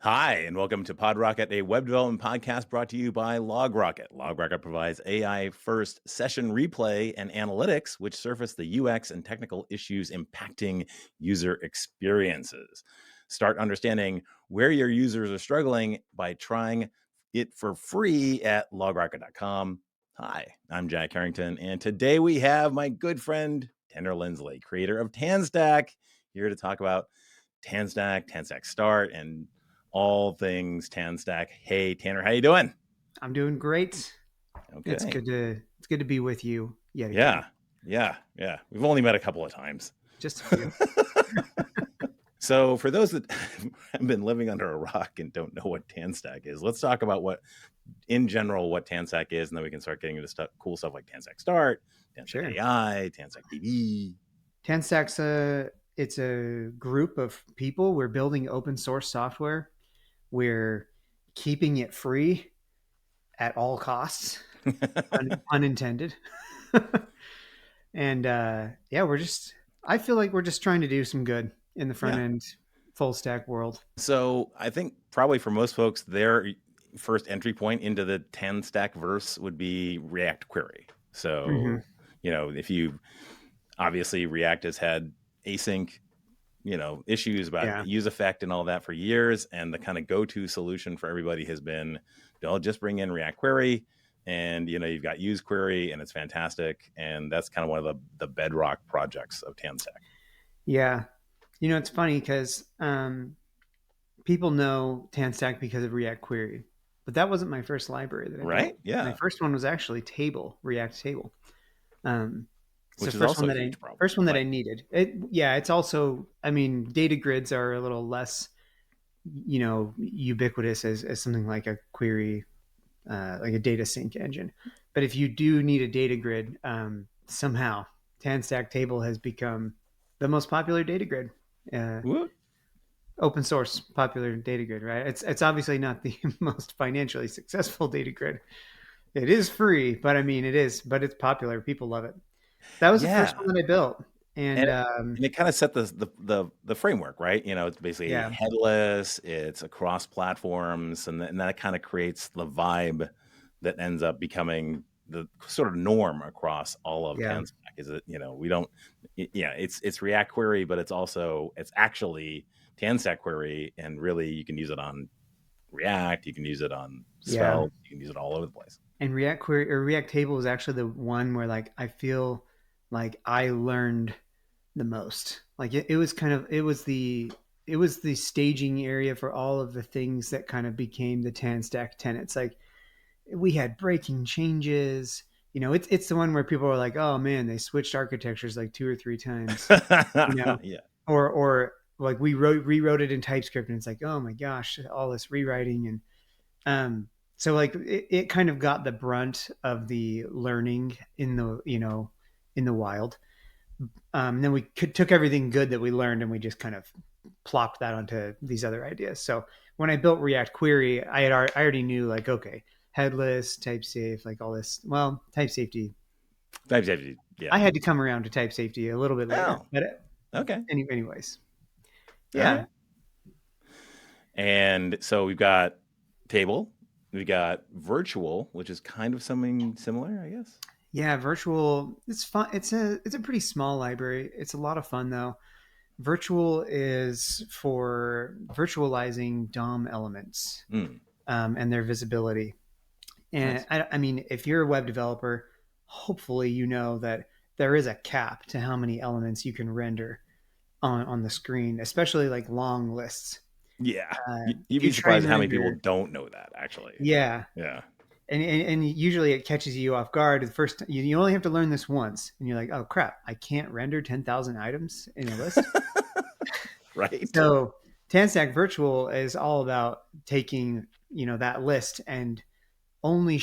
Hi, and welcome to PodRocket, a web development podcast brought to you by LogRocket. LogRocket provides AI-first session replay and analytics, which surface the UX and technical issues impacting user experiences. Start understanding where your users are struggling by trying it for free at logrocket.com. Hi, I'm Jack Herrington, and today we have my good friend, Tanner Linsley, creator of TanStack, here to talk about TanStack, TanStack Start, and all things TanStack. Hey, Tanner, how you doing? I'm doing great. Okay. It's good to be with you yet again. Yeah. We've only met a couple of times. Just a few. So for those that have been living under a rock and don't know what TanStack is, let's talk about what TanStack is, and then we can start getting into cool stuff like TanStack Start, TanStack AI, TanStack DB. TanStack's it's a group of people. We're building open source software. We're keeping it free at all costs, unintended. And I feel like we're just trying to do some good in the front end full stack world. So I think probably for most folks, their first entry point into the TanStack verse would be React query. So, if you obviously React has had async, issues about use effect and all that for years. And the kind of go-to solution for everybody has been, don't just bring in React query. And, you've got use query and it's fantastic. And that's kind of one of the bedrock projects of TanStack. Yeah. It's funny because people know TanStack because of React query, but that wasn't my first library that I built. Yeah. My first one was actually React table. Which is also a huge problem. First one that I needed. It's also, data grids are a little less, ubiquitous as something like a query, like a data sync engine. But if you do need a data grid, somehow TanStack table has become the most popular data grid. Open source popular data grid, right? It's obviously not the most financially successful data grid. It is free, but but it's popular. People love it. That was the first one that I built, and it kind of set the framework, right? It's basically headless. It's across platforms, and that kind of creates the vibe that ends up becoming the sort of norm across all of TanStack. Is it? We don't. It's React query, but it's actually TanStack query, and really you can use it on React. You can use it on Svelte. You can use it all over the place. And React query or React table is actually the one where I feel like I learned the most. Like it was the staging area for all of the things that kind of became the TanStack tenets. Like we had breaking changes. It's the one where people are like, oh man, they switched architectures like 2 or 3 times. Or like we rewrote it in TypeScript and it's like, oh my gosh, all this rewriting. And so like it kind of got the brunt of the learning in the wild. Then we took everything good that we learned and we just kind of plopped that onto these other ideas. So when I built React query, I already knew like, okay, headless, type safe, like all this. Well, type safety. Yeah. I had to come around to type safety a little bit later. But okay. Anyways. Yeah. Right. And so we've got table, we got virtual, which is kind of something similar, I guess. Yeah, virtual. It's fun. It's a pretty small library. It's a lot of fun though. Virtual is for virtualizing DOM elements and their visibility. And nice. If you're a web developer, hopefully you know that there is a cap to how many elements you can render on the screen, especially like long lists. Yeah. You'd be surprised how many people don't know that, actually. Yeah. Yeah. And usually it catches you off guard. The first you only have to learn this once, and you're like, oh crap, I can't render 10,000 items in a list. Right. So TanStack Virtual is all about taking that list and only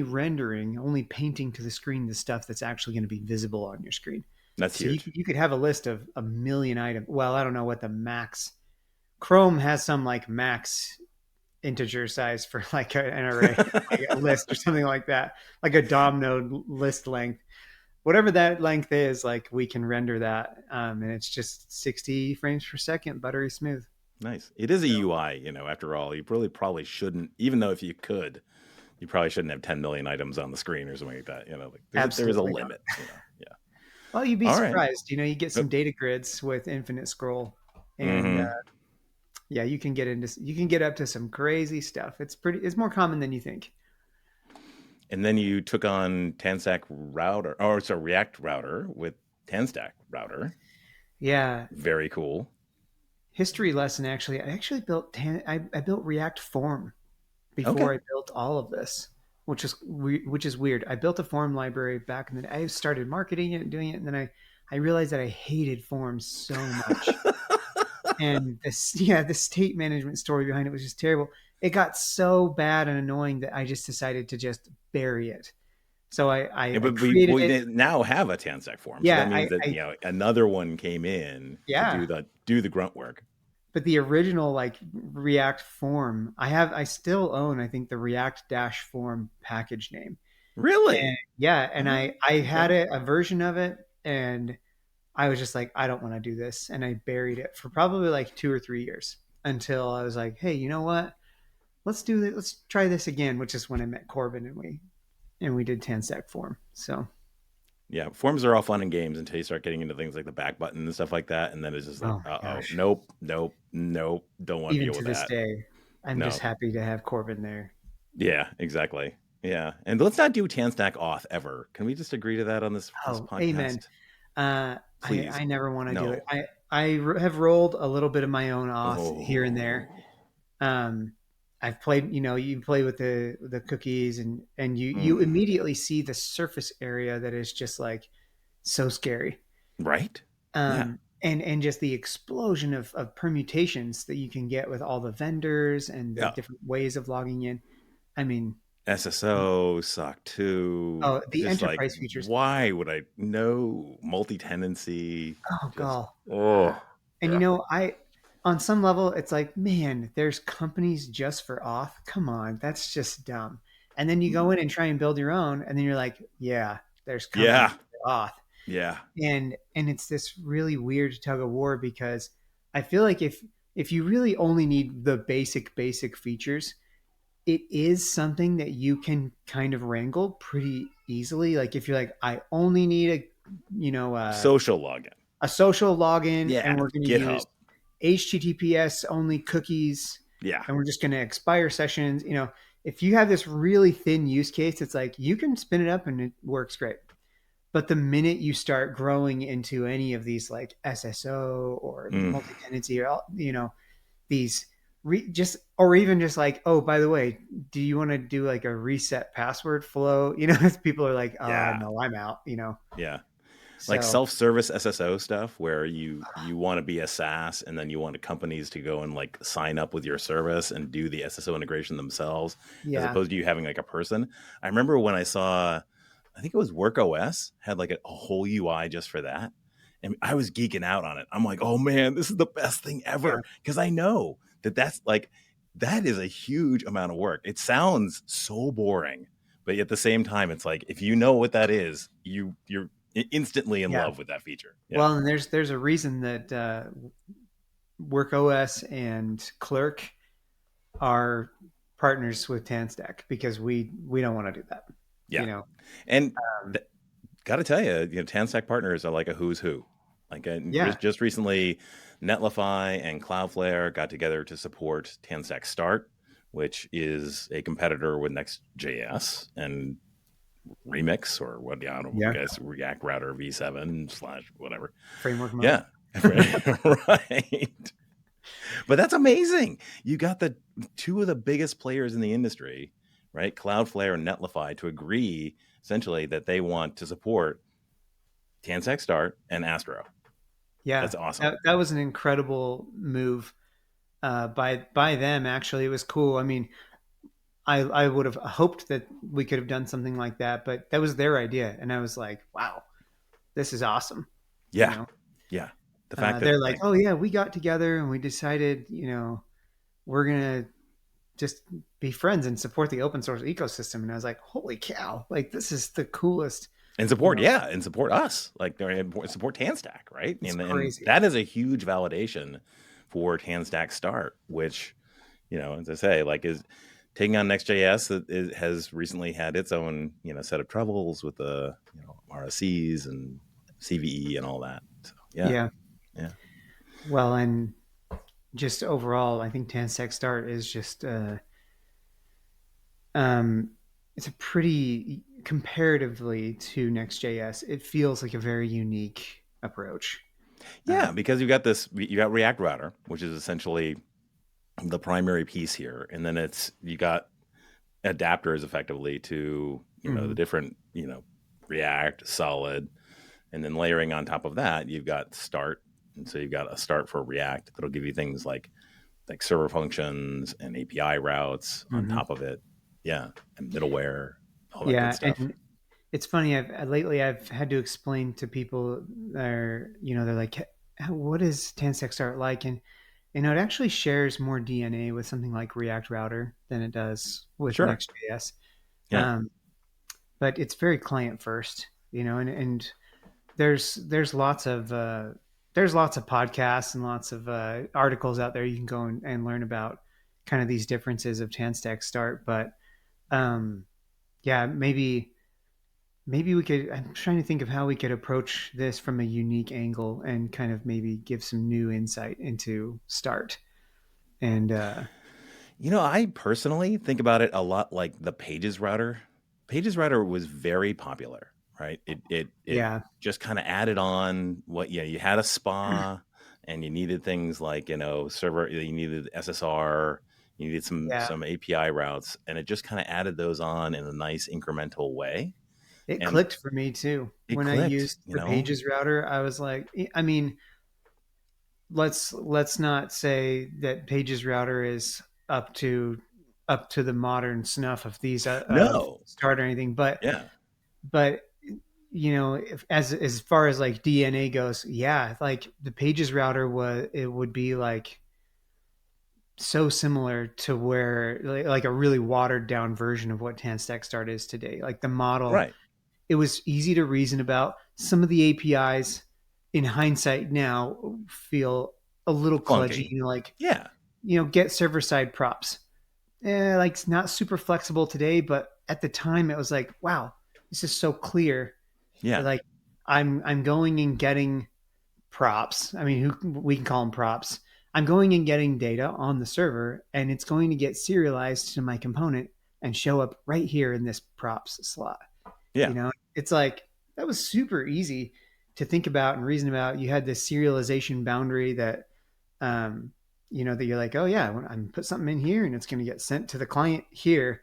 rendering, only painting to the screen the stuff that's actually going to be visible on your screen. That's huge. You could have a list of 1 million items. Well, I don't know what the max. Chrome has some like max integer size for like an array, like a list or something like that, like a DOM node list length. Whatever that length is, like we can render that, and it's just 60 frames per second, buttery smooth. Nice. It is a So, UI, after all. You really probably shouldn't, even though if you could, you probably shouldn't have 10 million items on the screen or something like that. Like there is a absolutely not. limit, Yeah. Well, you'd be All right. surprised. You get some data grids with infinite scroll, and Mm-hmm. yeah, you can get up to some crazy stuff. It's more common than you think. And then you took on TanStack Router, or it's a React Router with TanStack Router. Yeah, Very cool. history lesson actually. I built React Form Okay. before I built all of this, which is weird. I built a form library back in the day. I started marketing it and doing it, and then I realized that I hated forms so much. And the state management story behind it was just terrible. It got so bad and annoying that I just decided to just bury it. So Yeah, I but created it. we now have a TanStack form, so that Yeah, means that another one came in to yeah. do the grunt work. But the original like React form, I still own, I think, the React dash form package name. And Really? yeah, and Oh, I had okay. a version of it, and I was just like, I don't want to do this. And I buried it for probably like 2 or 3 years until I was like, hey, you know what? Let's do it. Let's try this again, which is when I met Corbin and we did TanStack form. So, Yeah, forms are all fun and games until you start getting into things like the back button and stuff like that, and then it's just like, oh my gosh. nope, nope, nope, don't want to Even deal to with this that. day, I'm just No. happy to have Corbin there. Yeah, exactly. Yeah, and let's not do TanStack auth ever. Can we just agree to that on this Oh, amen. podcast, please? I never want to do it. No. Have rolled a little bit of my own auth here and there. Oh. Um, I've played, you play with the cookies, and you Mm. immediately see the surface area that is just like so scary. Right? Yeah. And just the explosion of permutations that you can get with all the vendors and the Yeah. different ways of logging in. I mean, SSO, SOC 2, oh, the just like, enterprise features. why would I know multi-tenancy? Oh, Just, God. oh, And yeah. on some level, it's like, man, there's companies just for auth. Come on, that's just dumb. And then you go in and try and build your own, and then you're like, yeah, there's companies Yeah. for auth. Yeah. And it's this really weird tug of war because I feel like if you really only need the basic features, it is something that you can kind of wrangle pretty easily. Like if you're like, I only need Social login. a social login, Yeah. and we're going to use GitHub. HTTPS only cookies, Yeah. and we're just going to expire sessions. If you have this really thin use case, it's like you can spin it up and it works great. But the minute you start growing into any of these like SSO or multi-tenancy or these or even just like, oh, by the way, do you want to do like a reset password flow? People are like, Yeah. no, I'm out. Yeah. Like So self-service SSO stuff where you want to be a SaaS and then you want companies to go and like sign up with your service and do the SSO integration themselves, as yeah, opposed to you having like a person. I remember when I saw, I think it was WorkOS had like a whole UI just for that. And I was geeking out on it. I'm like, oh man, this is the best thing yeah, ever. Because I know that is a huge amount of work. It sounds so boring, but at the same time, it's like, if you know what that is, you're instantly in yeah. love with that feature. Yeah. Well, and there's a reason that WorkOS and Clerk are partners with TanStack because we don't want to do that. Yeah. And Um, got to tell you, TanStack partners are like a who's who. Like yeah, just recently, Netlify and Cloudflare got together to support TanStack Start, which is a competitor with Next.js and Remix or what? Yeah, I don't know, yeah, guys, React Router v7 / whatever. framework mode. Yeah, right. But that's amazing. You got the two of the biggest players in the industry, right? Cloudflare and Netlify to agree essentially that they want to support TanStack Start and Astro. Yeah, That's awesome. that was an incredible move by them. Actually, it was cool. I mean, I would have hoped that we could have done something like that, but that was their idea, and I was like, wow, this is awesome. Yeah. Yeah. The fact that They're like, oh yeah, we got together and we decided, we're gonna just be friends and support the open source ecosystem. And I was like, holy cow, like this is the coolest. and support, and support us, like support TanStack, right? It's And crazy. that is a huge validation for TanStack Start, which, as I say, like is taking on Next.js. It has recently had its own, set of troubles with the, RSCs and CVE and all that. So Yeah. yeah. Well, and just overall, I think TanStack Start is just it's a pretty comparatively to Next.js. It feels like a very unique approach. Yeah, because you got React Router, which is essentially the primary piece here, and then you got adapters effectively to the different React, Solid, and then layering on top of that, you've got Start, and so you've got a Start for React that'll give you things like server functions and API routes on top of it, and middleware, all that good stuff. And it's funny. Lately I've had to explain to people they're like, what is TanStack Start like? And it actually shares more DNA with something like React Router than it does with Next.js. Yeah. But it's very client first, and there's lots of podcasts and lots of articles out there you can go and learn about kind of these differences of TanStack Start. But maybe we could. I'm trying to think of how we could approach this from a unique angle and kind of maybe give some new insight into Start. And I personally think about it a lot like the Pages router. Pages router was very popular, right? It just kind of added on what you had a spa and you needed things like server, you needed SSR, you needed some API routes, and it just kind of added those on in a nice incremental way. It clicked for me too. When I used the Pages router, I was like, I mean, let's not say that Pages router is up to the modern snuff of these Start or anything, but as far as like DNA goes, like the Pages router would be like so similar to where like a really watered down version of what TanStack Start is today. Like the model, right? It was easy to reason about. Some of the APIs in hindsight now feel a little kludgy, get server side props. Like it's not super flexible today, but at the time it was like, wow, this is so clear. Yeah. Like I'm going and getting props. I mean, we can call them props. I'm going and getting data on the server, and it's going to get serialized to my component and show up right here in this props slot. Yeah. It's like that was super easy to think about and reason about. You had this serialization boundary that, that you're like, oh yeah, I'm put something in here and it's going to get sent to the client here.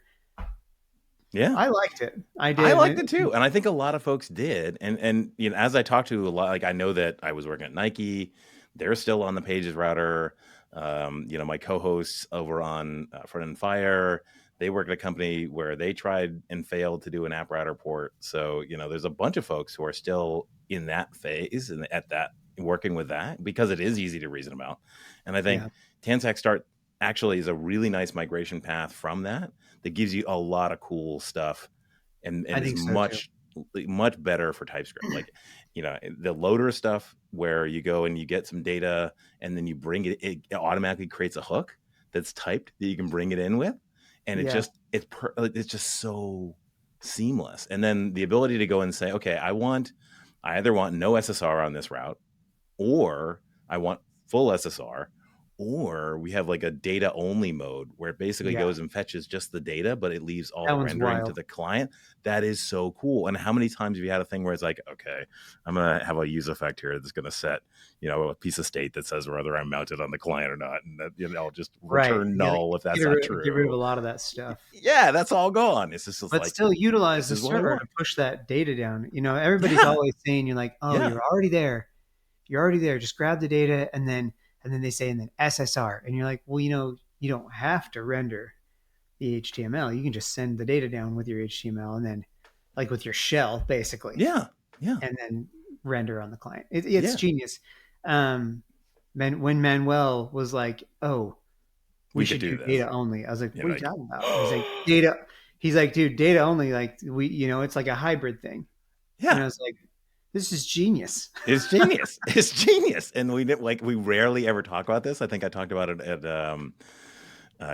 Yeah, I liked it. I did. I liked it too, and I think a lot of folks did. And as I talked to a lot, like I know that I was working at Nike, they're still on the Pages router. My co-hosts over on Front End Fire, they work at a company where they tried and failed to do an app router port. So there's a bunch of folks who are still in that phase and at that working with that because it is easy to reason about. And I think TanStack Start actually is a really nice migration path from that gives you a lot of cool stuff and is much better for TypeScript. Like, the loader stuff where you go and you get some data and then you bring it automatically creates a hook that's typed that you can bring it in with. And it's just so seamless. And then the ability to go and say, okay, I either want no SSR on this route, or I want full SSR, or we have like a data only mode where it basically goes and fetches just the data, but it leaves all the rendering to the client. That is so cool. And how many times have you had a thing where it's like, okay, I'm going to have a use effect here that's going to set, a piece of state that says whether I'm mounted on the client or not. And that, I'll just return null if that's not true. Get rid of a lot of that stuff. Yeah, that's all gone. It's just but still utilize the server to push that data down. Everybody's always saying, you're like, oh, you're already there. You're already there. Just grab the data and then they say, and then SSR. And you're like, well, you don't have to render the HTML. You can just send the data down with your HTML and then like with your shell, basically. Yeah. Yeah. And then render on the client. It's genius. When Manuel was like, oh, we should do data only. I was like, what are you talking about? He's like, data. He's like, dude, data only. Like it's like a hybrid thing. Yeah. And I was like, This is genius. It's genius. It's genius. And we rarely ever talk about this. I think I talked about it at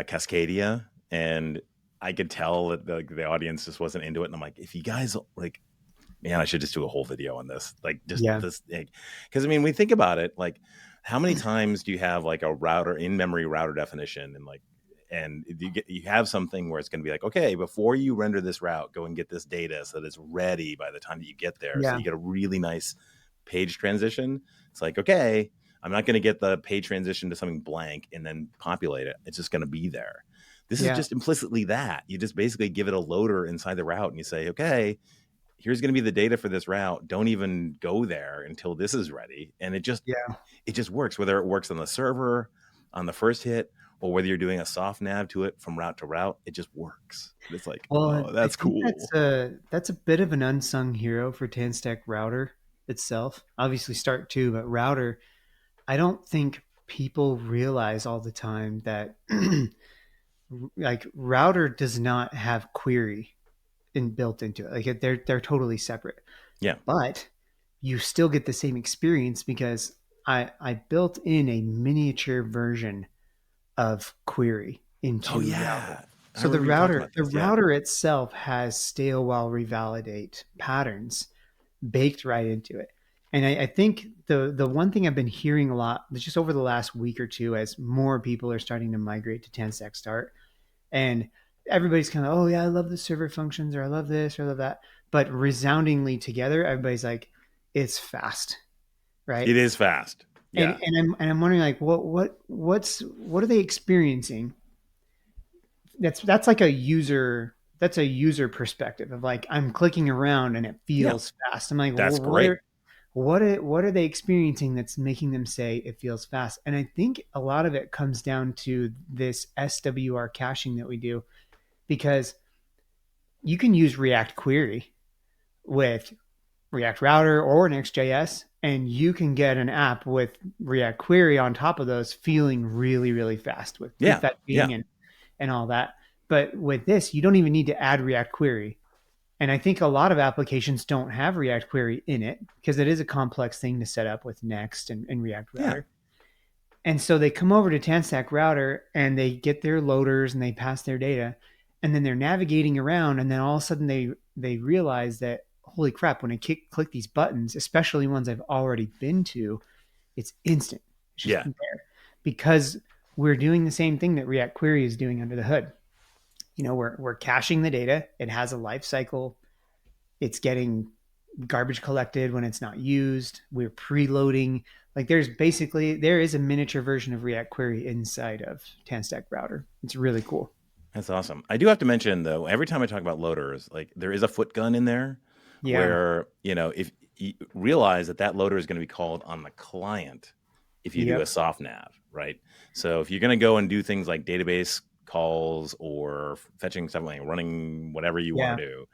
Cascadia, and I could tell that the audience just wasn't into it. And I'm like, if you guys like, man, I should just do a whole video on this. Like, just this, because I mean, we think about it, like, how many times do you have like a router in-memory router definition, and you have something where it's going to be like, okay, before you render this route, go and get this data so that it's ready by the time that you get there. So you get a really nice page transition. It's like, okay, I'm not going to get the page transition to something blank and then populate it. It's just going to be there. This is just implicitly that. You just basically give it a loader inside the route and you say, okay, here's going to be the data for this route. Don't even go there until this is ready. And it just works, whether it works on the server on the first hit, or whether you're doing a soft nav to it from route to route, it just works. It's like, oh, that's cool. That's a bit of an unsung hero for TanStack Router itself. Obviously Start too, but Router, I don't think people realize all the time that like Router does not have query built into it. Like they're totally separate. Yeah. But you still get the same experience because I built in a miniature version of query into Router. So the router itself has stale while revalidate patterns baked right into it. And I think the one thing I've been hearing a lot just over the last week or two, as more people are starting to migrate to TanStack Start, and everybody's kind of, oh yeah, I love the server functions, or I love this, or I love that. But resoundingly together, everybody's like, it's fast, right? It is fast. Yeah. And I'm wondering, like, what are they experiencing? That's like a user perspective of like, I'm clicking around and it feels fast. I'm like, that's great. What are they experiencing that's making them say it feels fast? And I think a lot of it comes down to this SWR caching that we do, because you can use React Query with React Router or Next.js, and you can get an app with React Query on top of those feeling really, really fast with prefetching and all that. But with this, you don't even need to add React Query. And I think a lot of applications don't have React Query in it because it is a complex thing to set up with Next and React Router. And so they come over to TanStack Router and they get their loaders and they pass their data, and then they're navigating around, and then all of a sudden they realize that, holy crap, when I click these buttons, especially ones I've already been to, it's instant. It's just there. Because we're doing the same thing that React Query is doing under the hood. You know, we're caching the data. It has a life cycle. It's getting garbage collected when it's not used. We're preloading. Like there is a miniature version of React Query inside of TanStack Router. It's really cool. That's awesome. I do have to mention though, every time I talk about loaders, like there is a footgun in there where, you know, if you realize that loader is going to be called on the client if you do a soft nav, right? So if you're going to go and do things like database calls or fetching something, running whatever you want to do,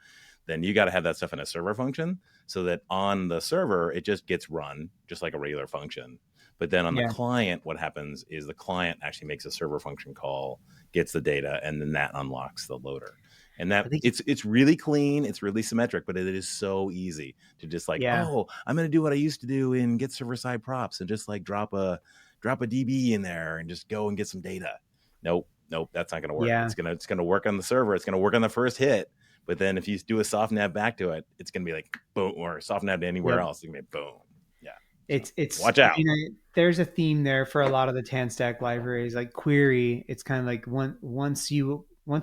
then you got to have that stuff in a server function so that on the server, it just gets run just like a regular function. But then on the client, what happens is the client actually makes a server function call, gets the data, and then that unlocks the loader. And that it's really clean, it's really symmetric, but it is so easy to just like, oh, I'm going to do what I used to do in get server side props and just like drop a DB in there and just go and get some data. Nope, that's not going to work. It's going to work on the server. It's going to work on the first hit. But then if you do a soft nav back to it, it's going to be like boom, or soft nav to anywhere else. It's going to be boom. Yeah. It's watch out. You know, there's a theme there for a lot of the TanStack libraries, like query. It's kind of like once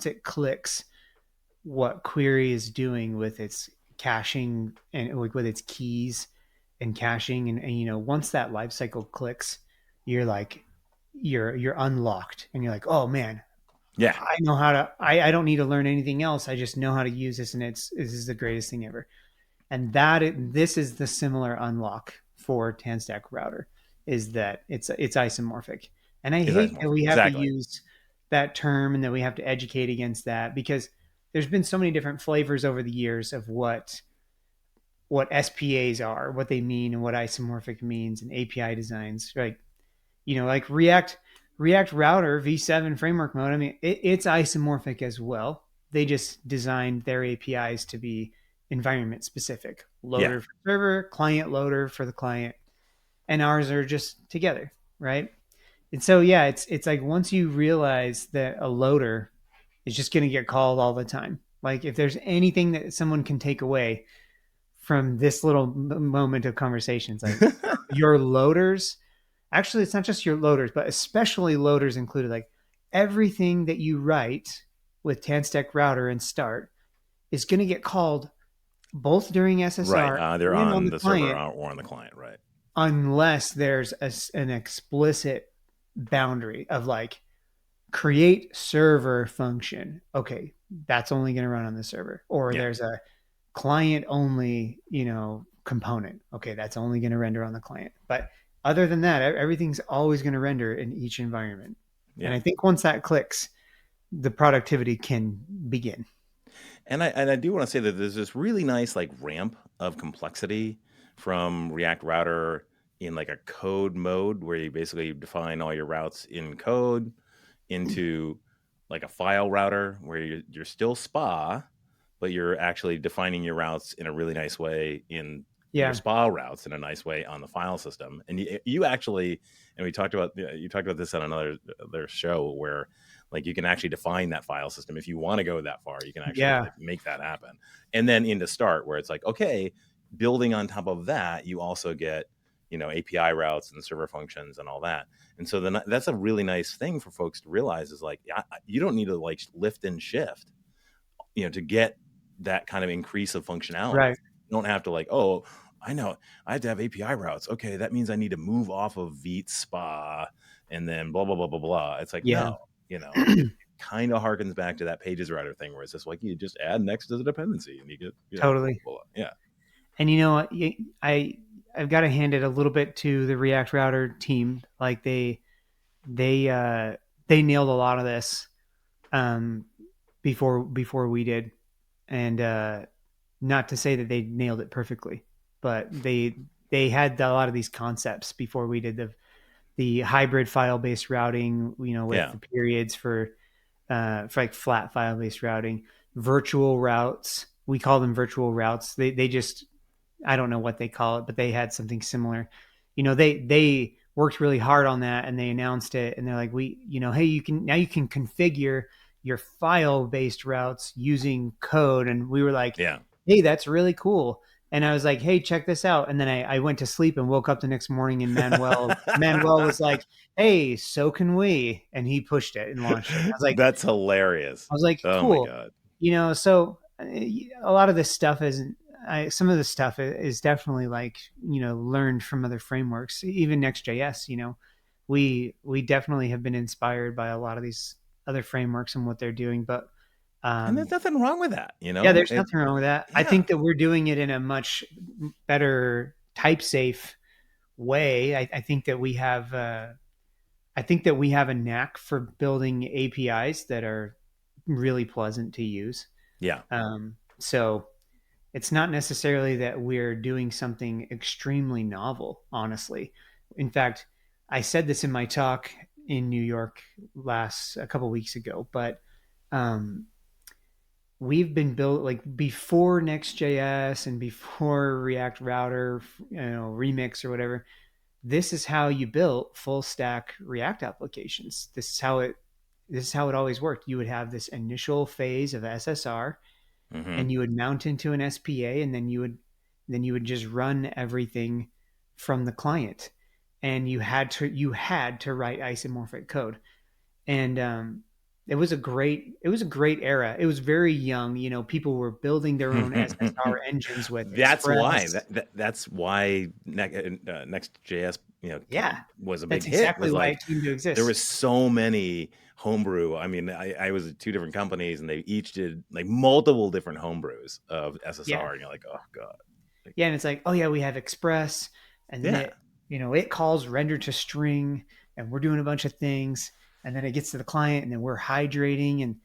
it clicks what query is doing with its caching and with its keys and caching, and you know, once that lifecycle clicks, you're like you're unlocked, and you're like, oh man, I know how to. I don't need to learn anything else. I just know how to use this, and this is the greatest thing ever. And this is the similar unlock for TanStack Router, is that it's isomorphic. And I hate that we have to use that term and that we have to educate against that, because there's been so many different flavors over the years of what SPAs are, what they mean, and what isomorphic means, and API designs. Like, you know, like React Router v7 framework mode. I mean, it's isomorphic as well. They just designed their APIs to be environment specific. loader for server, client loader for the client, and ours are just together, right? And so yeah, it's like once you realize that a loader is just going to get called all the time. Like if there's anything that someone can take away from this little moment of conversations, like your loaders, actually it's not just your loaders, but especially loaders included, like everything that you write with TanStack Router and Start is going to get called both during SSR Right. They're and on on the the server client, or on the client. Right. unless there's an explicit boundary of like create server function. Okay, that's only going to run on the server. Or there's a client only, component. Okay, that's only going to render on the client. But other than that, everything's always going to render in each environment. Yeah. And I think once that clicks, the productivity can begin. And I do want to say that there's this really nice like ramp of complexity from React Router in like a code mode where you basically define all your routes in code into like a file router where you're still SPA, but you're actually defining your routes in a really nice way in your SPA routes in a nice way on the file system. And you actually, and you talked about this on another show where like you can actually define that file system. If you want to go that far, you can actually like make that happen. And then into Start where it's like, okay, building on top of that, you also get, API routes and server functions and all that. And so then that's a really nice thing for folks to realize is like, you don't need to like lift and shift, to get that kind of increase of functionality. Right. You don't have to like, oh, I know I have to have API routes. Okay, that means I need to move off of Vite SPA and then blah, blah, blah, blah, blah. It's like, no, it kind of harkens back to that pages router thing where it's just like, you just add Next as a dependency and you get, totally. Blah, blah, blah. Yeah. And you know what? I've got to hand it a little bit to the React Router team. Like they nailed a lot of this before we did, and not to say that they nailed it perfectly, but they had a lot of these concepts before we did the hybrid file based routing. With the periods for like flat file based routing, virtual routes. We call them virtual routes. They just, I don't know what they call it, but they had something similar. They worked really hard on that and they announced it and they're like, hey, you can configure your file based routes using code. And we were like, hey, that's really cool. And I was like, hey, check this out. And then I went to sleep and woke up the next morning and Manuel was like, hey, so can we? And he pushed it and launched it. I was like, that's hilarious. I was like, cool. Oh my God. So a lot of this stuff some of the stuff is definitely like, learned from other frameworks, even Next.js. We definitely have been inspired by a lot of these other frameworks and what they're doing, but and there's nothing wrong with that, Yeah, there's nothing wrong with that. Yeah. I think that we're doing it in a much better type safe way. I think that we have a knack for building APIs that are really pleasant to use. Yeah. So it's not necessarily that we're doing something extremely novel, honestly. In fact, I said this in my talk in New York a couple weeks ago, but we've been built like before Next.js and before React Router, Remix or whatever. This is how you built full stack React applications. This is how it always worked. You would have this initial phase of SSR, and you would mount into an SPA, and then you would just run everything from the client, and you had to write isomorphic code, and it was a great era. It was very young. People were building their own SSR engines with Express. That's why Next.js, was a big hit. Exactly why it came to exist. There was so many homebrew. I mean, I was at two different companies and they each did like multiple different homebrews of SSR. And you're like, oh God. Yeah. And it's like, oh yeah, we have Express and then it calls render to string and we're doing a bunch of things. And then it gets to the client and then we're hydrating and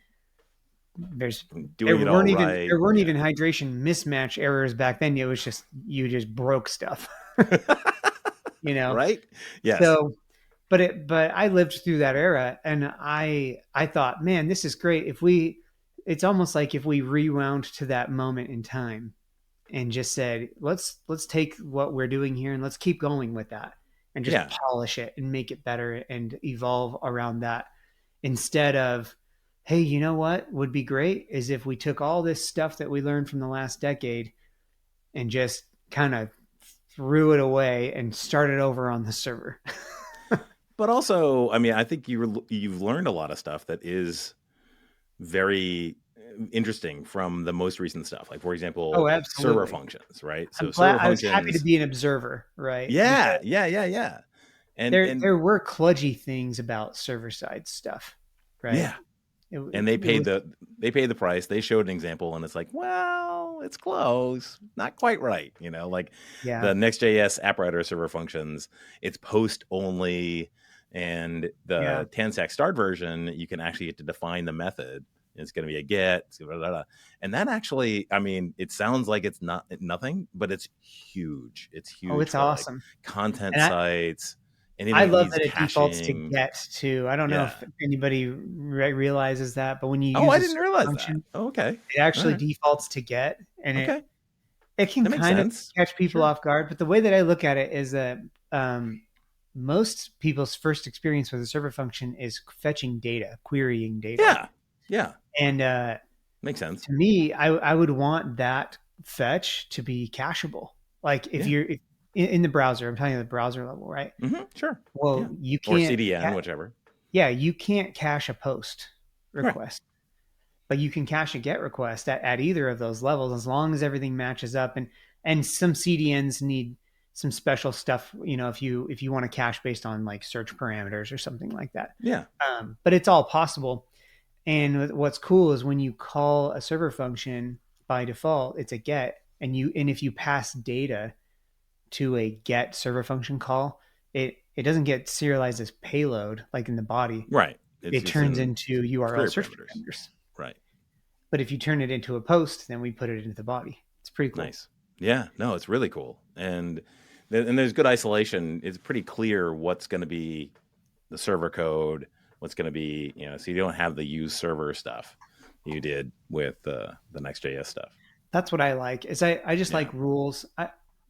there weren't even hydration mismatch errors back then. It was just, you just broke stuff, Right. Yes. So, but I lived through that era and I thought, man, this is great. It's almost like if we rewound to that moment in time and just said, let's take what we're doing here and let's keep going with that and just Yeah. polish it and make it better and evolve around that, instead of, hey, you know what would be great is if we took all this stuff that we learned from the last decade and just kind of threw it away and started over on the server. But also, I mean, I think you've learned a lot of stuff that is very interesting from the most recent stuff. Like, for example, Oh, server absolutely. functions, right? I'm So glad. server I was happy to functions, be an observer, right? yeah, Because yeah. And there were kludgy things about server side stuff, right? yeah. It, And it was, they paid the price. They showed an example, and it's like, well, it's close, not quite right. Like yeah, the Next.js app writer server functions, it's post only, and yeah. the TanStack Start version, you can actually get to define the method. It's going to be a get, and that actually, I mean, it sounds like it's not nothing, but it's huge. It's Oh, huge it's for like awesome. content And sites, anything I that love needs that it defaults to caching. get too. I don't know Yeah. if anybody realizes that, but when you Oh, use I a didn't server realize that. function, Oh, okay. it All actually right. defaults to get, and Okay. it can That makes kind of sense. catch people Sure. off guard. But the way that I look at it is that most people's first experience with a server function is fetching data, querying data, Yeah. Yeah. and Makes sense. to me, I would want that fetch to be cacheable. Like if Yeah. you're in the browser, I'm telling you the browser level, right? Sure. Well, Yeah. you Or can't. CDN, whichever. Yeah, you can't cache a post Right. request, but you can cache a get request at either of those levels as long as everything matches up. And some CDNs need some special stuff, if you want to cache based on like search parameters or something like that. Yeah. But it's all possible. And what's cool is when you call a server function by default, it's a get, and if you pass data to a get server function call, it doesn't get serialized as payload like in the body. Right. It's It just turns in into URL query search parameters. parameters. Right. But if you turn it into a post, then we put it into the body. It's pretty cool. Nice. Yeah. No, it's really cool. And there's good isolation. It's pretty clear what's going to be the server code, what's going to be, so you don't have the use server stuff you did with the Next.js stuff. That's what I like. Is I just Yeah. like rules.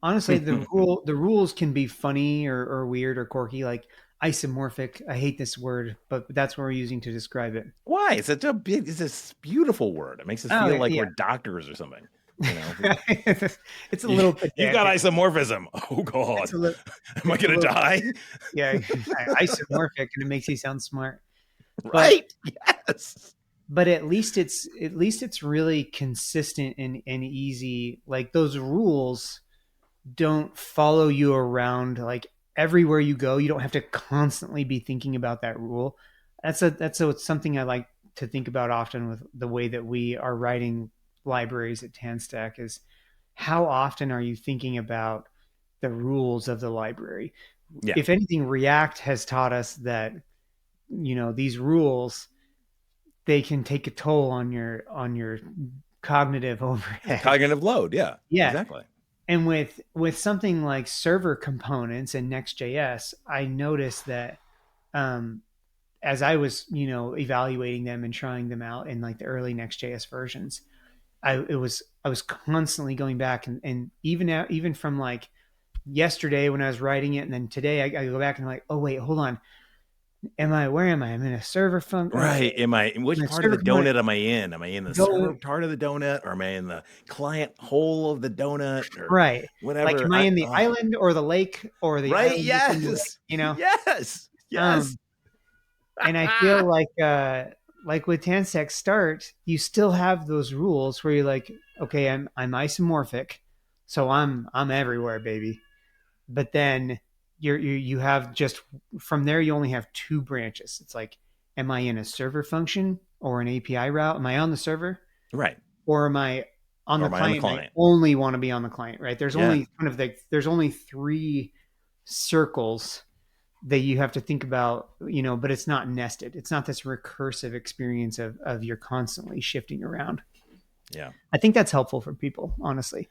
Honestly, the rules can be funny or weird or quirky, like isomorphic. I hate this word, but that's what we're using to describe it. Why? It's this beautiful word. It makes us Oh feel like yeah, we're doctors or something. it's a little You've got pedantic. isomorphism. Oh God, It's a little, am I it's a gonna little, die? yeah, isomorphic, and it makes you sound smart. But Right? Yes. at least it's really consistent and easy. Like those rules don't follow you around like everywhere you go. You don't have to constantly be thinking about that rule. It's something I like to think about often with the way that we are writing libraries at TanStack is how often are you thinking about the rules of the library? Yeah. If anything, React has taught us that these rules, they can take a toll on your cognitive overhead. Cognitive load. Yeah. Yeah. Exactly. And with something like server components and Next.js, I noticed that as I was, evaluating them and trying them out in like the early Next.js versions, I was constantly going back and even from like yesterday when I was writing it, and then today I go back and I'm like, oh wait, hold on, where am I? I'm in a server function. Right. In which part of the Component. donut am I in? Am I in the server part of the donut, or am I in the client hole of the donut, or Right. Like, whatever? am I in the island or the lake or the Right. island within the Yes. lake? Yes. Yes. And I feel like with TanStack Start, you still have those rules where you're like, okay, I'm isomorphic, so I'm everywhere, baby. But then you have just from there you only have two branches. It's like, am I in a server function or an API route? Am I on the server? Right. Or am I on Or the am I on the client? I client? only want to be on the client, right? There's Yeah. there's only three circles that you have to think about, but it's not nested. It's not this recursive experience of you're constantly shifting around. Yeah. I think that's helpful for people, honestly.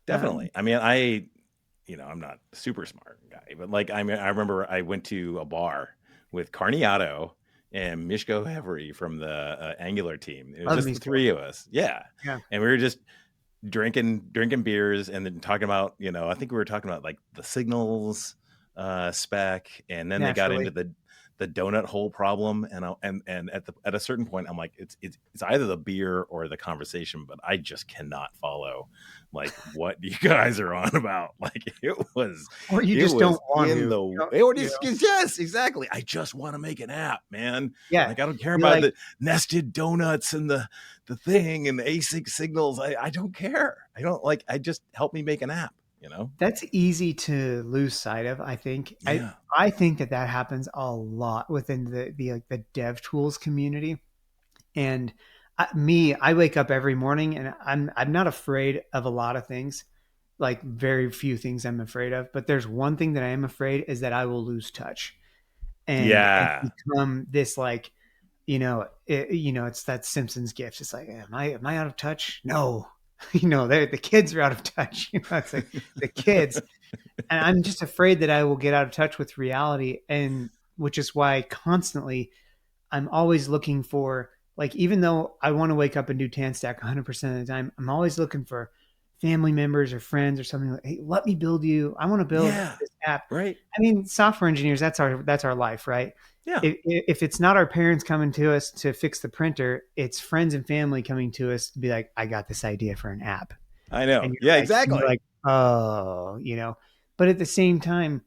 Definitely. I mean, I'm not a super smart guy, but like, I remember I went to a bar with Carniato and Mishko Hevery from the Angular team. It was Love just me the so. three of us. Yeah. Yeah. And we were just drinking beers and then talking about, I think we were talking about like the signals spec, and then they got Naturally. into the donut hole problem, and at a certain point I'm like, it's either the beer or the conversation, but I just cannot follow like what you guys are on about. Like Or you it just was don't want in to. the yes, exactly. I just want to make an app, man. Yeah. Like I don't care You're about like, the nested donuts and the thing and the async signals. I don't care. I don't like. I just help me make an app. that's easy to lose sight of, I think. Yeah. I think that happens a lot within the like the dev tools community. And I wake up every morning and I'm not afraid of a lot of things. Like very few things I'm afraid of, but there's one thing that I am afraid is that I will lose touch and Yeah. become this like, it's that Simpsons gift. It's like, am I out of touch? No, the kids are out of touch. It's like the kids, and I'm just afraid that I will get out of touch with reality, and which is why constantly I'm always looking for, like, even though I want to wake up and do TanStack 100% of the time, I'm always looking for family members or friends or something like, hey, let me build you. I want to build Yeah. this app. Right. I mean, software engineers, that's our life, right? Yeah. If it's not our parents coming to us to fix the printer, it's friends and family coming to us to be like, I got this idea for an app. I know. And Yeah, you're exactly. like, oh, but at the same time,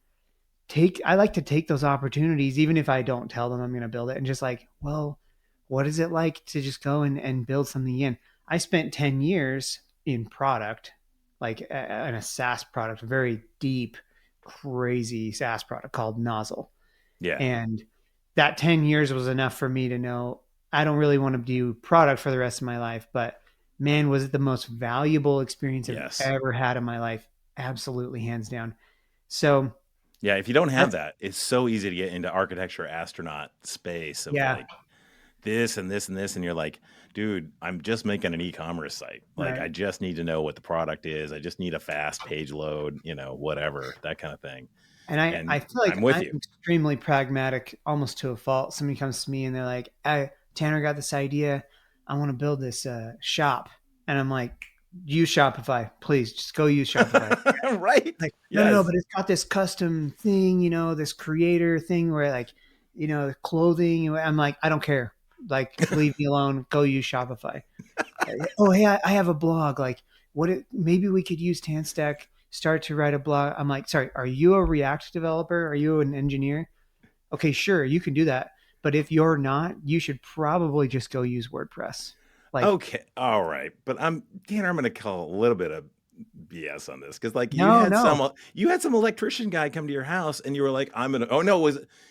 I like to take those opportunities, even if I don't tell them I'm going to build it, and just like, well, what is it like to just go and build something in? I spent 10 years in product, like in a SaaS product, a very deep, crazy SaaS product called Nozzle. Yeah. And that 10 years was enough for me to know I don't really want to do product for the rest of my life, but man, was it the most valuable experience I've ever had in my life. Absolutely, hands down. So yeah, if you don't have that, it's so easy to get into architecture astronaut space of like this and this and this, and you're like, dude, I'm just making an e-commerce site. Like, right. I just need to know what the product is. I just need a fast page load, whatever, that kind of thing. And I feel like I'm extremely pragmatic, almost to a fault. Somebody comes to me and they're like, Tanner, got this idea. I want to build this shop. And I'm like, use Shopify, please. Just go use Shopify. Right? Like, no, but it's got this custom thing, this creator thing where like, clothing. I'm like, I don't care. Like, leave me alone. Go use Shopify. Oh, hey, I have a blog. Like, maybe we could use TanStack Start to write a blog. I'm like, sorry, are you a React developer? Are you an engineer? Okay, sure, you can do that. But if you're not, you should probably just go use WordPress. Like, okay, all right. But Tanner, I'm going to call a little bit of BS on this because, like, you had some electrician guy come to your house and you were like,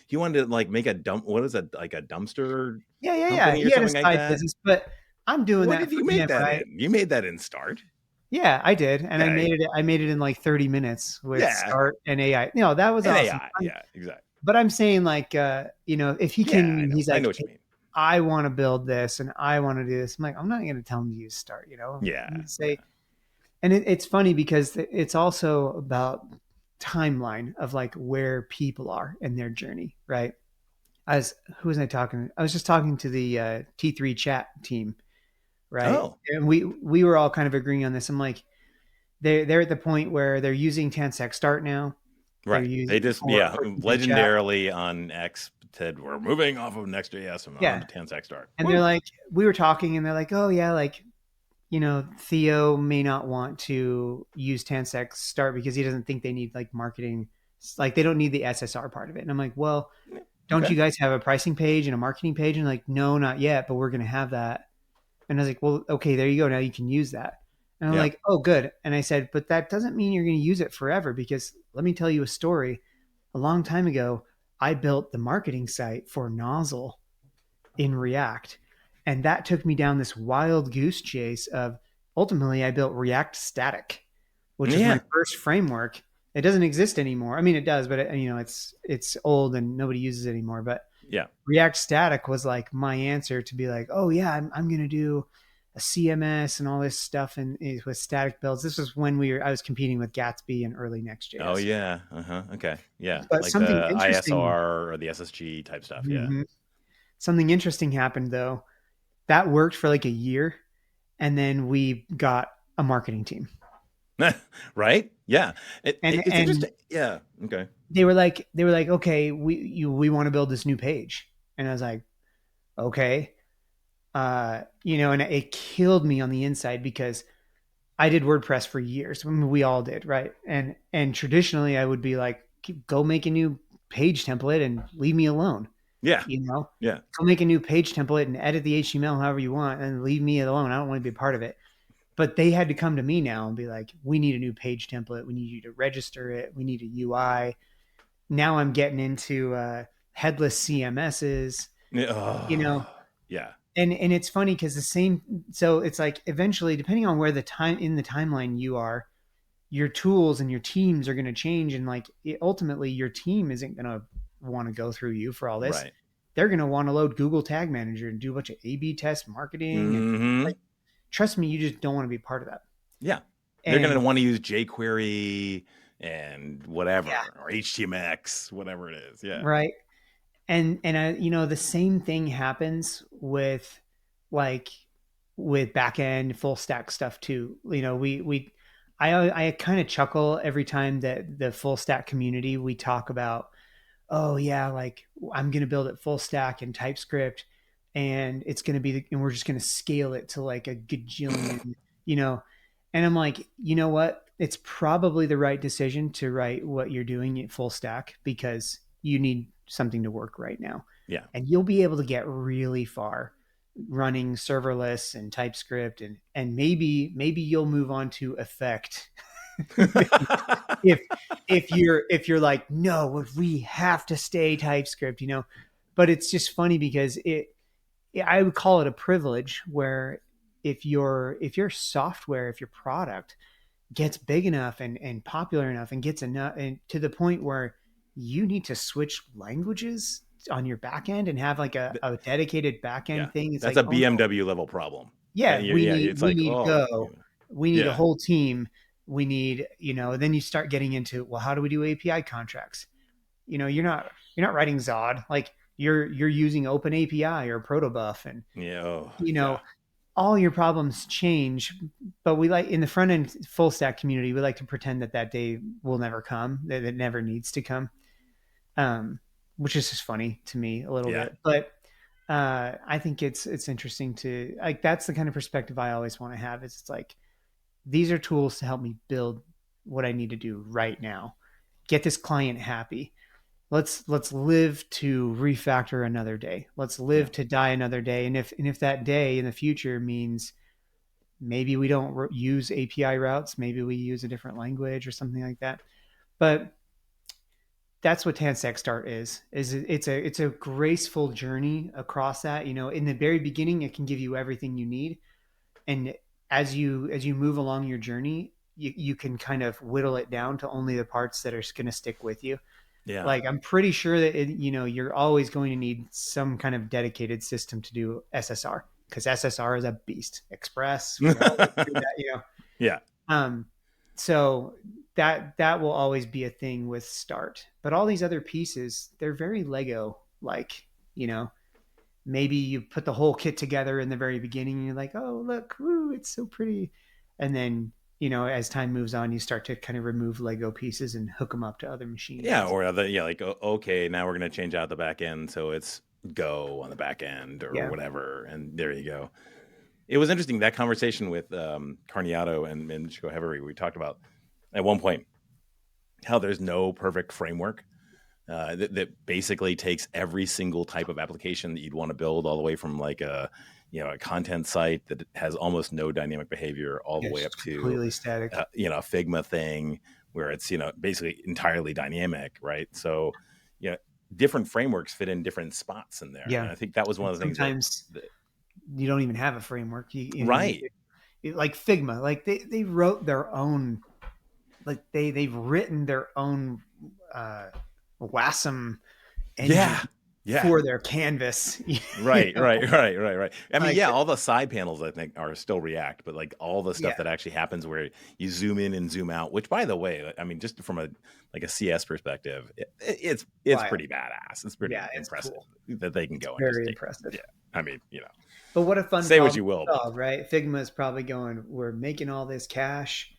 he wanted to like make a dump? What is it, like a dumpster? Yeah. He had a side business, but I'm doing that. What did you make that in? You made that in Start? Yeah, I did, and okay. I made it in like 30 minutes with Start and AI. That was awesome. AI, yeah, exactly. But I'm saying, like, if he came and he's like, I know what you mean. I want to build this and I want to do this. I'm like, I'm not going to tell him to use Start. And it's funny because it's also about timeline of like where people are in their journey, right? Who was I talking? I was just talking to the T3 chat team. Right. Oh. And we were all kind of agreeing on this. I'm like, they're at the point where they're using TanStack Start now. Right. They just, legendarily on X said, we're moving off of Next.js and on to TanStack Start. And they're like, we were talking and they're like, oh yeah, like, Theo may not want to use TanStack Start because he doesn't think they need like marketing. Like they don't need the SSR part of it. And I'm like, well, don't you guys have a pricing page and a marketing page? And like, no, not yet, but we're going to have that. And I was like, well, okay, there you go. Now you can use that. And I'm like, oh, good. And I said, but that doesn't mean you're going to use it forever because let me tell you a story. A long time ago, I built the marketing site for Nozzle in React. And that took me down this wild goose chase of ultimately I built React Static, which is my first framework. It doesn't exist anymore. I mean, it does, but it's old and nobody uses it anymore. But React Static was like my answer to be like, oh yeah, I'm going to do a CMS and all this stuff and with static builds. This was when I was competing with Gatsby and early Next.js. Oh yeah. Okay. Yeah. But like something the ISR or the SSG type stuff. Mm-hmm. Yeah. Something interesting happened though. That worked for like a year. And then we got a marketing team. Right? Yeah. It's And interesting. Yeah. Okay. they were like, okay, we want to build this new page. And I was like, okay. And it killed me on the inside because I did WordPress for years. I mean, we all did, right? And traditionally I would be like, go make a new page template and leave me alone. Yeah. Go make a new page template and edit the HTML however you want and leave me alone. I don't want to be a part of it. But they had to come to me now and be like, we need a new page template. We need you to register it. We need a UI. Now I'm getting into headless CMSs, Yeah. And it's funny because so it's like eventually, depending on where the timeline you are, your tools and your teams are going to change. And like ultimately your team isn't going to want to go through you for all this. Right. They're going to want to load Google Tag Manager and do a bunch of A/B test marketing. And like, trust me, you just don't want to be part of that. Yeah. They're going to want to use jQuery and whatever, or HTMX, whatever it is. Yeah. Right. And the same thing happens with backend full stack stuff too. I kind of chuckle every time that the full stack community, we talk about, oh yeah, like I'm going to build it full stack in TypeScript and it's going to be, and we're just going to scale it to like a gajillion, and I'm like, you know what? It's probably the right decision to write what you're doing at full stack because you need something to work right now. Yeah. And you'll be able to get really far running serverless and TypeScript and maybe you'll move on to Effect. if you're like, no, we have to stay TypeScript, but it's just funny because I would call it a privilege where if your software, if your product gets big enough and popular enough and gets enough and to the point where you need to switch languages on your backend and have like a dedicated backend thing. It's that's like a BMW level problem. Yeah, we need Go. We need a whole team. We need, then you start getting into, well, how do we do API contracts? You're not writing Zod. Like you're using Open API or Protobuf and all your problems change. But we like in the front end full stack community, we like to pretend that day will never come, that it never needs to come. Which is just funny to me a little bit, but I think it's interesting to like, that's the kind of perspective I always want to have is it's like, these are tools to help me build what I need to do right now. Get this client happy. Let's live to refactor another day. Let's live to die another day. And if that day in the future means maybe we don't use API routes, maybe we use a different language or something like that. But that's what TanStack Start is it's a graceful journey across that. In the very beginning, it can give you everything you need. And as you move along your journey, you can kind of whittle it down to only the parts that are going to stick with you. Yeah. Like I'm pretty sure that, you're always going to need some kind of dedicated system to do SSR because SSR is a beast. Express. Yeah. So that will always be a thing with Start, but all these other pieces, they're very Lego like, maybe you put the whole kit together in the very beginning and you're like, oh, look, woo, it's so pretty. And then, as time moves on, you start to kind of remove Lego pieces and hook them up to other machines. Yeah. Or like, okay, now we're going to change out the back end. So it's Go on the back end or whatever. And there you go. It was interesting, that conversation with Carniato and Chico Hevery. We talked about at one point how there's no perfect framework that basically takes every single type of application that you'd want to build, all the way from like a content site that has almost no dynamic behavior, all the way up to completely static, a Figma thing where it's basically entirely dynamic, right? So different frameworks fit in different spots in there. Yeah, and I think that was one of the things. Sometimes you don't even have a framework, right? Like Figma, like they wrote their own, like they've written their own WASM engine for their canvas. Right. I mean, all the side panels I think are still React, but like all the stuff that actually happens where you zoom in and zoom out, which by the way, I mean, just from a CS perspective, it's pretty badass. It's pretty impressive that they can go. Very impressive. Yeah. I mean, But what a fun Say what problem you will, to but solve, right? Figma is probably going, we're making all this cash.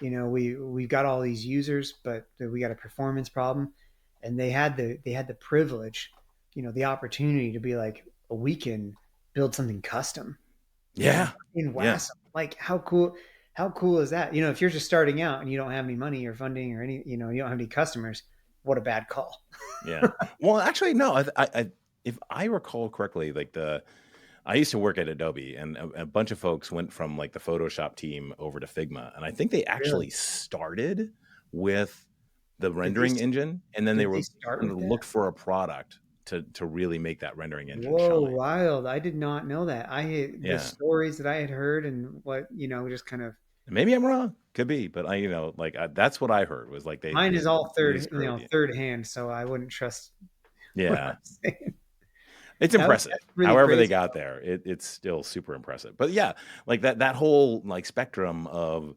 We've got all these users, but we got a performance problem. And they had the privilege, the opportunity to be like, we can build something custom, yeah, in yeah, WASM. Like how cool is that? If you're just starting out and you don't have any money or funding or any, you don't have any customers, what a bad call. yeah. Well, actually, no. If I recall correctly, like I used to work at Adobe, and a bunch of folks went from like the Photoshop team over to Figma, and I think they Really? actually started with the Did they rendering engine, and then they did they were start going with to that? look for a product to really make that rendering engine Whoa, shine. wild. I did not know that. The Yeah, stories that I had heard and what, just kind of maybe I'm wrong, could be, but that's what I heard was like mine is all they started. Yeah, third hand, so I wouldn't trust what I'm yeah. saying. It's That's impressive. really However they crazy. got there, it's still super impressive. But yeah, like that whole like spectrum of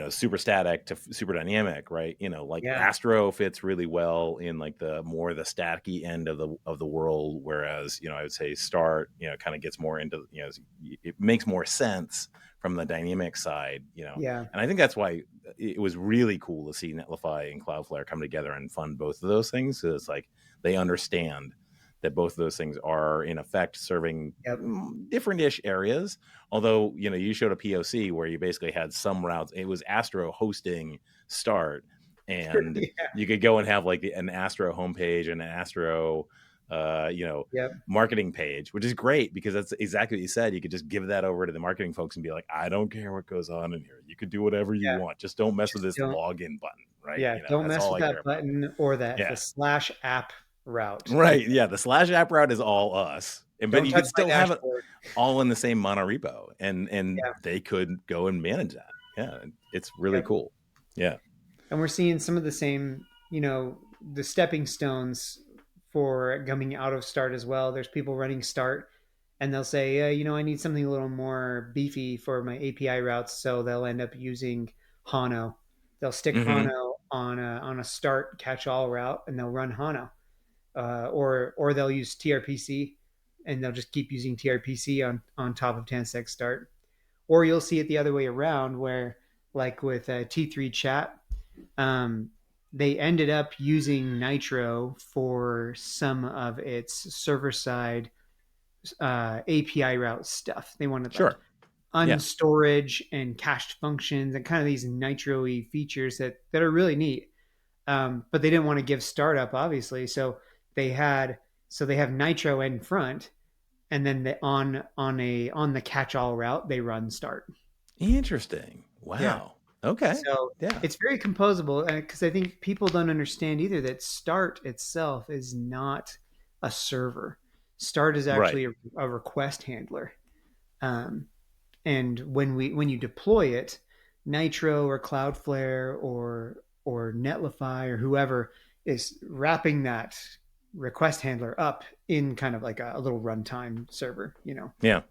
super static to super dynamic, right? Like Yeah. Astro fits really well in like the staticky end of the world, whereas I would say Start kind of gets more into it makes more sense from the dynamic side, Yeah. and I think that's why it was really cool to see Netlify and Cloudflare come together and fund both of those things. So it's like they understand that both of those things are in effect serving Yep. different-ish areas. Although you showed a POC where you basically had some routes. It was Astro hosting Start, and Yeah. you could go and have like an Astro homepage and an Astro Yep. marketing page, which is great because that's exactly what you said. You could just give that over to the marketing folks and be like, I don't care what goes on in here. You could do whatever you Yeah. want. Just don't mess with Just this don't. login button, right? Yeah. Don't That's mess all with I care that about. button or the Yeah. slash app route. Right. Yeah. The slash app route is all us. But Don't you touch could my still have it dashboard. all in the same monorepo, and Yeah. they could go and manage that. Yeah. It's really Yep. cool. Yeah. And we're seeing some of the same, the stepping stones for coming out of Start as well. There's people running Start and they'll say, I need something a little more beefy for my API routes. So they'll end up using Hano. They'll stick Mm-hmm. Hano on a Start catch-all route and they'll run Hano. Or they'll use TRPC and they'll just keep using TRPC on top of TanStack Start. Or you'll see it the other way around where, like with T3 Chat, um, they ended up using Nitro for some of its server side API route stuff. They wanted like Sure. Yeah. unstorage and cached functions and kind of these Nitro-y features that are really neat. But they didn't want to give startup, obviously. So they have Nitro in front, and then on the catch-all route they run Start. Interesting. Yeah. Wow. Okay. So Yeah. it's very composable because I think people don't understand either that Start itself is not a server. Start is Right. actually a request handler. Um, and when you deploy it, Nitro or Cloudflare or Netlify or whoever is wrapping that request handler up in kind of like a little runtime server, Yeah.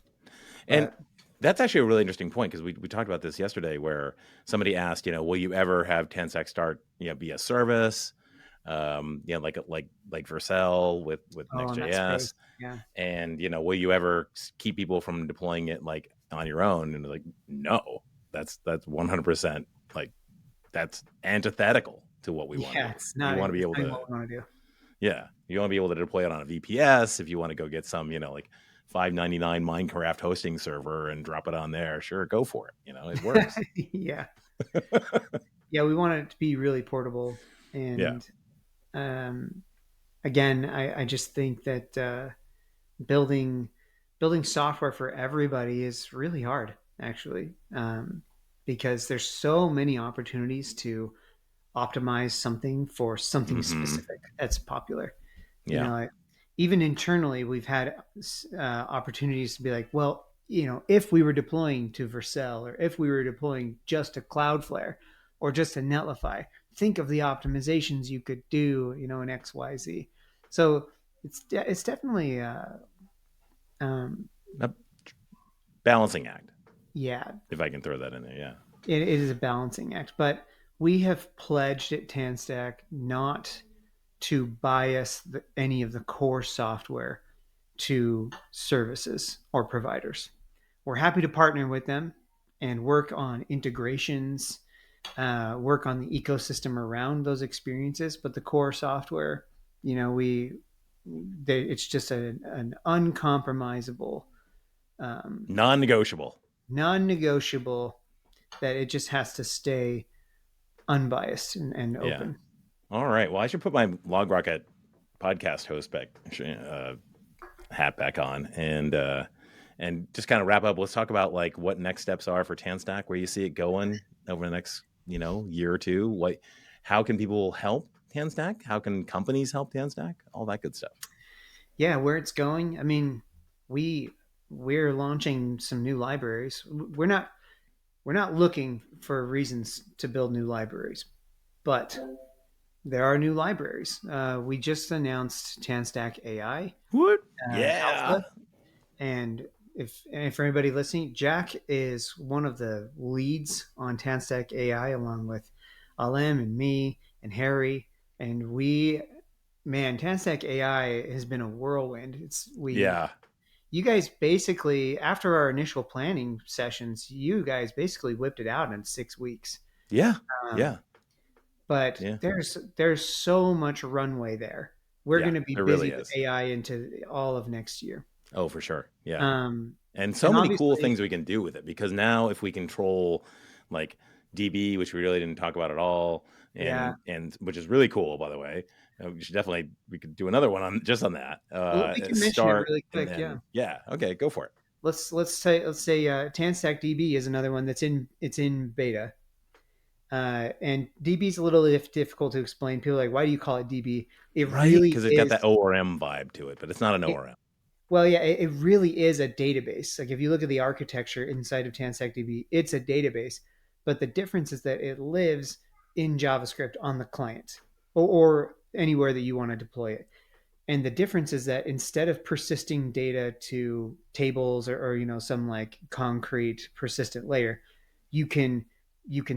And But that's actually a really interesting point because we talked about this yesterday where somebody asked, will you ever have TanStack Start, be a service? Like Vercel with oh, in that space, Next.js. yeah, And, will you ever keep people from deploying it like on your own? And like, no, that's 100% like that's antithetical to what we want to yeah, do. it's You not want to be it's able not to, what we want to do. yeah, you want to be able to deploy it on a VPS. If you want to go get some, like $5.99 Minecraft hosting server and drop it on there, sure, go for it. It works. Yeah, yeah, we want it to be really portable, Yeah. and again, I just think that building building software for everybody is really hard, actually, because there's so many opportunities to optimize something for something Mm-hmm. specific that's popular. Yeah. Even internally, we've had opportunities to be like, well, if we were deploying to Vercel or if we were deploying just to Cloudflare or just to Netlify, think of the optimizations you could do, in X, Y, Z. So it's definitely, um, A balancing act, yeah, if I can throw that in there. Yeah. it is a balancing act. But we have pledged at TanStack not to bias any of the core software to services or providers. We're happy to partner with them and work on integrations, work on the ecosystem around those experiences. But the core software, it's just an uncompromisable, Non-negotiable. non-negotiable, that it just has to stay unbiased and open. Yeah. All right. Well, I should put my LogRocket podcast host hat back on and just kind of wrap up. Let's talk about like what next steps are for TanStack, where you see it going over the next year or two. How can people help TanStack? How can companies help TanStack? All that good stuff. Yeah, where it's going. I mean, we're launching some new libraries. We're not looking for reasons to build new libraries, but there are new libraries. We just announced TanStack AI. What? Yeah. Alpha. And for anybody listening, Jack is one of the leads on TanStack AI, along with Alem and me and Harry. And TanStack AI has been a whirlwind. You guys basically, after our initial planning sessions, you guys basically whipped it out in 6 weeks. Yeah. But there's so much runway there. We're going to be busy with AI into all of next year. Oh, for sure. Yeah. And so many cool things we can do with it, because now if we control like DB, which we really didn't talk about at all, and which is really cool, by the way. We could do another one on that. We can mention it really quick. Yeah. Okay, go for it. Let's say TanStack DB is another one it's in beta. And DB is a little difficult to explain. People are like, why do you call it DB? Because it's got that ORM vibe to it, but it's not an ORM. Well, yeah, it really is a database. Like if you look at the architecture inside of TanStack DB, it's a database. But the difference is that it lives in JavaScript on the client or anywhere that you want to deploy it. And the difference is that instead of persisting data to tables or some like concrete persistent layer, you can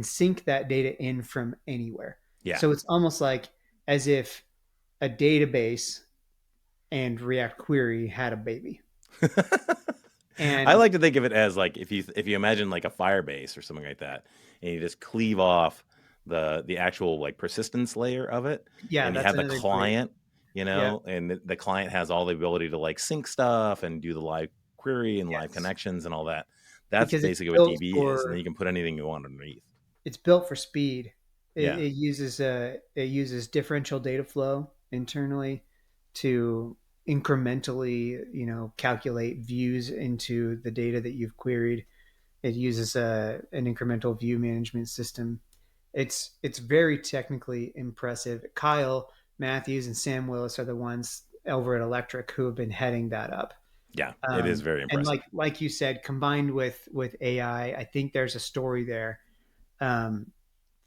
sync that data in from anywhere. Yeah. So it's almost like as if a database and React Query had a baby. And I like to think of it as like if you imagine like a Firebase or something like that, and you just cleave off the actual like persistence layer of it. Yeah. And you have the client, and the client has all the ability to like sync stuff and do the live query and live connections and all that. That's basically what DB is, and then you can put anything you want underneath. It's built for speed. It uses differential data flow internally to incrementally, calculate views into the data that you've queried. It uses an incremental view management system. It's very technically impressive. Kyle Matthews and Sam Willis are the ones over at Electric who have been heading that up. Yeah, it is very impressive. And like you said, combined with AI, I think there's a story there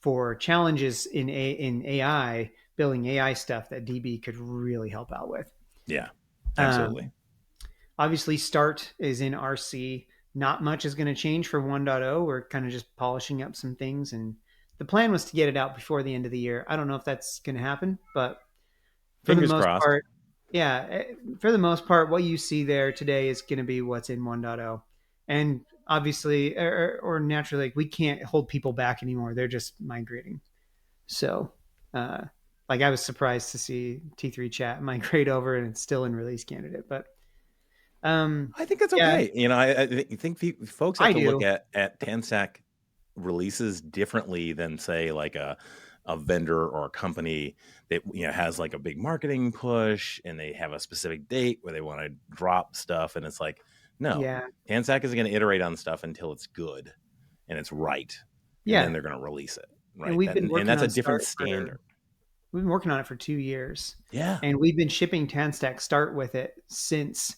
for challenges in AI, building AI stuff that DB could really help out with. Yeah, absolutely. Obviously, Start is in RC. Not much is going to change for 1.0. We're kind of just polishing up some things, and the plan was to get it out before the end of the year. I don't know if that's going to happen, but fingers crossed. For the most part, what you see there today is going to be what's in 1.0. And obviously, or naturally, like, we can't hold people back anymore. They're just migrating. So, I was surprised to see T3 Chat migrate over, and it's still in release candidate. But I think that's okay. I think folks have to look at TanStack releases differently than, say, like a vendor or a company that has like a big marketing push and they have a specific date where they want to drop stuff, and it's like, no, TanStack is going to iterate on stuff until it's good and it's right, and then they're going to release it, right? And that's a different standard. We've been working on it for 2 years. Yeah, and we've been shipping TanStack Start with it since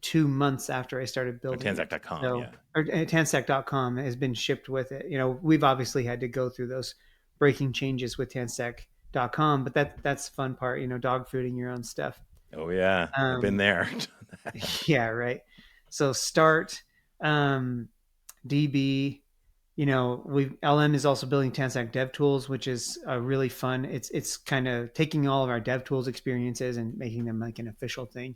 2 months after I started building TanStack.com. Or TanStack.com has been shipped with it. We've obviously had to go through those breaking changes with TanStack.com, but that's the fun part, dog fooding your own stuff. Oh yeah, I've been there. Yeah, right. So Start, DB, LM is also building TanStack DevTools, which is really fun. It's kind of taking all of our DevTools experiences and making them like an official thing.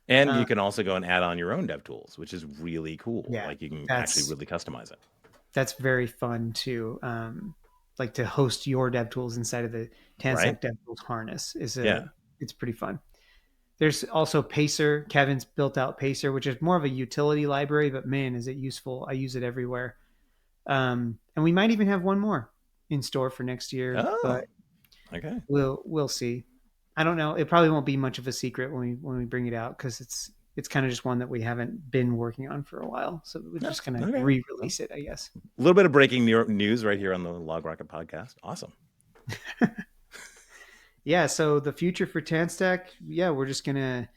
And you can also go and add on your own dev tools, which is really cool. Yeah, Like you can actually really customize it. That's very fun too. Like to host your dev tools inside of the Right? TanStack dev tools harness Yeah. it's pretty fun. There's also Pacer. Kevin's built out Pacer, which is more of a utility library, but man, is it useful. I use it everywhere. And we might even have one more in store for next year, Oh, but okay. we'll see. I don't know. It probably won't be much of a secret when we bring it out, because it's kind of just one that we haven't been working on for a while. So we're just gonna Okay. re-release it, I guess. A little bit of breaking news right here on the LogRocket podcast. Awesome. Yeah, so the future for TanStack, yeah, we're just gonna.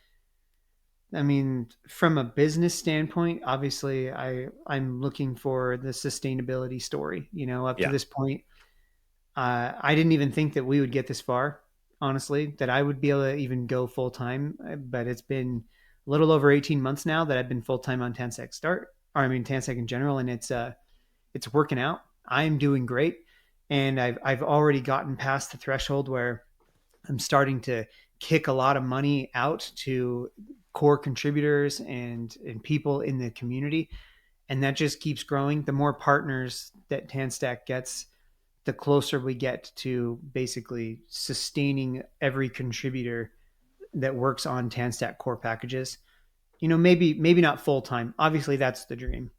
I mean, from a business standpoint, obviously, I'm looking for the sustainability story. Up to Yeah. this point, I didn't even think that we would get this far. Honestly, that I would be able to even go full time. But it's been a little over 18 months now that I've been full time on TanStack Start, or I mean TanStack in general, and it's working out. I'm doing great, and I've already gotten past the threshold where I'm starting to kick a lot of money out to core contributors and people in the community, and that just keeps growing. The more partners that TanStack gets, the closer we get to basically sustaining every contributor that works on TanStack core packages. Maybe not full time. Obviously, that's the dream.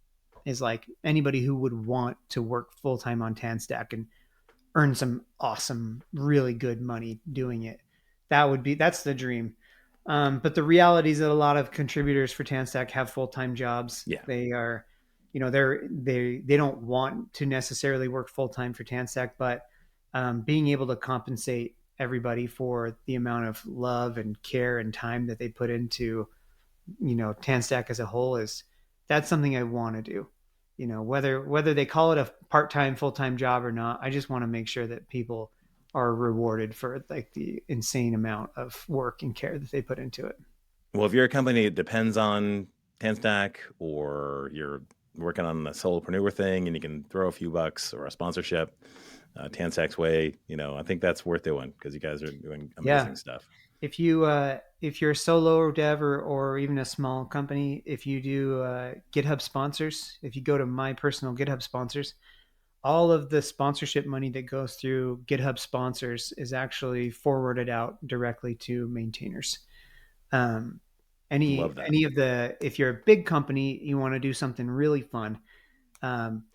Is like anybody who would want to work full time on TanStack and earn some awesome, really good money doing it. That's the dream. But the reality is that a lot of contributors for TanStack have full time jobs. Yeah. They are, they don't want to necessarily work full time for TanStack, but being able to compensate everybody for the amount of love and care and time that they put into, TanStack as a whole that's something I want to do. Whether they call it a part-time full-time job or not, I just want to make sure that people are rewarded for like the insane amount of work and care that they put into it. Well, if you're a company that depends on TanStack, or you're working on a solopreneur thing and you can throw a few bucks or a sponsorship, TanStack's way, I think that's worth doing because you guys are doing amazing stuff. If you're a solo dev or even a small company, if you do GitHub sponsors, if you go to my personal GitHub sponsors, all of the sponsorship money that goes through GitHub sponsors is actually forwarded out directly to maintainers. Love that. If you're a big company, you want to do something really fun,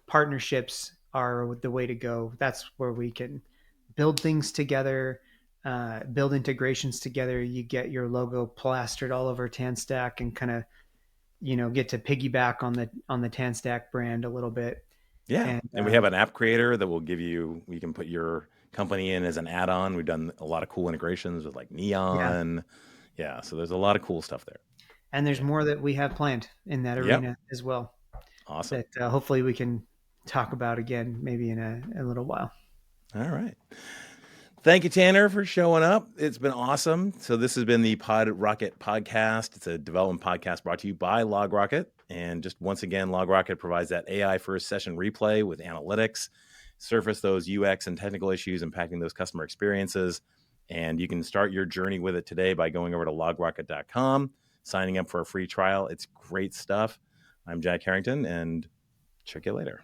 partnerships are the way to go. That's where we can build things together, build integrations together. You get your logo plastered all over TanStack and kind of, get to piggyback on the TanStack brand a little bit. Yeah. And we have an app creator that will give you can put your company in as an add-on. We've done a lot of cool integrations with like Neon. Yeah. So there's a lot of cool stuff there. And there's more that we have planned in that arena as well. Awesome. That hopefully we can talk about again, maybe in a little while. All right. Thank you, Tanner, for showing up. It's been awesome. So this has been the PodRocket podcast. It's a development podcast brought to you by LogRocket. And just once again, LogRocket provides that AI first session replay with analytics, surface those UX and technical issues impacting those customer experiences. And you can start your journey with it today by going over to logrocket.com, signing up for a free trial. It's great stuff. I'm Jack Herrington, and check you later.